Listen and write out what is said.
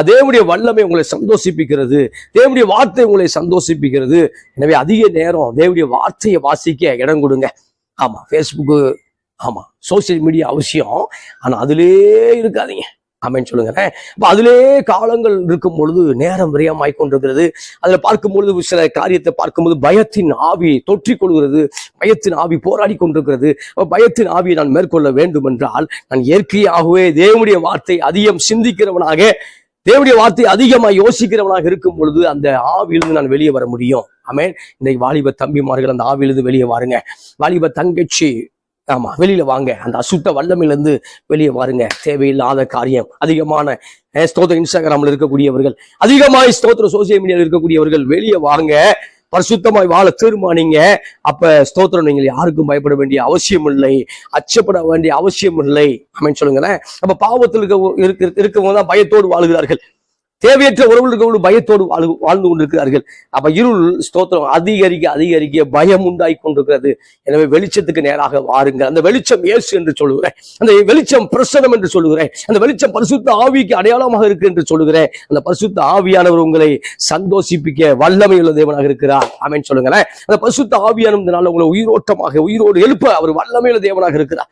தேவனுடைய வல்லமை உங்களை சந்தோஷிப்பிக்கிறது. தேவனுடைய வார்த்தை உங்களை சந்தோஷிப்பிக்கிறது. எனவே அதிக நேரம் தேவனுடைய வார்த்தையை வாசிக்க இடம் கொடுங்க. ஆமா, ஃபேஸ்புக்கு, ஆமா, சோசியல் மீடியா அவசியம். ஆனா அதிலே இருக்காதீங்க. ஆமென் சொல்லுங்களேன். அப்ப அதிலே காலங்கள் இருக்கும் பொழுது நேரம் விரயமாய் கொண்டிருக்கிறது. அதுல பார்க்கும் பொழுது சில காரியத்தை பார்க்கும்போது பயத்தின் ஆவி தொற்றிக் கொள்கிறது. பயத்தின் ஆவி போராடி கொண்டிருக்கிறது. பயத்தின் ஆவியை நான் மேற்கொள்ள வேண்டும் என்றால் நான் இயற்கையாகவே தேவனுடைய வார்த்தை அதிகம் சிந்திக்கிறவனாக, தேவனுடைய வார்த்தை அதிகமாக யோசிக்கிறவனாக இருக்கும் பொழுது அந்த ஆவியிலிருந்து நான் வெளியே வர முடியும். ஆமென். இன்றைக்கு வாலிப தம்பிமார்கள் அந்த ஆவியிலிருந்து வெளியே வாருங்க. வாலிப தங்கச்சி, ஆமா, வெளியில வாங்க. அந்த அசுத்த வல்லமையிலிருந்து வெளியே வாருங்க. தேவையில்லாத காரியம் அதிகமான ஸ்தோத்திர இன்ஸ்டாகிராம்ல இருக்கக்கூடியவர்கள், அதிகமாய் ஸ்தோத்திர சோசியல் மீடியாவில் இருக்கக்கூடியவர்கள் வெளியே வாங்க. பரிசுத்தமாய் வாழ தீர்மானிங்க. அப்ப ஸ்தோத்திரம், நீங்கள் யாருக்கும் பயப்பட வேண்டிய அவசியம் இல்லை, அச்சப்பட வேண்டிய அவசியம் இல்லை. ஆமென் சொல்லுங்களேன். அப்ப பாவத்தில் இருக்கவங்க தான் பயத்தோடு வாழுகிறார்கள். தேவையற்ற உறவுகளுக்கு பயத்தோடு வாழ்ந்து கொண்டிருக்கிறார்கள். அப்ப இருள் ஸ்தோத்திரம் அதிகரிக்க அதிகரிக்க பயம் உண்டாகி கொண்டிருக்கிறது. எனவே வெளிச்சத்துக்கு நேராக வாருங்கள். அந்த வெளிச்சம் இயேசு என்று சொல்லுகிறேன். அந்த வெளிச்சம் பிரசன்னம் என்று சொல்லுகிறேன். அந்த வெளிச்சம் பரிசுத்த ஆவிக்கு அடையாளமாக இருக்கு என்று சொல்லுகிறேன். அந்த பரிசுத்த ஆவியானவர் உங்களை சந்தோஷிப்பிக்க வல்லமை உள்ள தேவனாக இருக்கிறார். ஆமென் சொல்லுங்களேன். அந்த பரிசுத்த ஆவியானவர் உங்களை உயிரோட்டமாக, உயிரோடு எழுப்ப அவர் வல்லமை உள்ள தேவனாக இருக்கிறார்.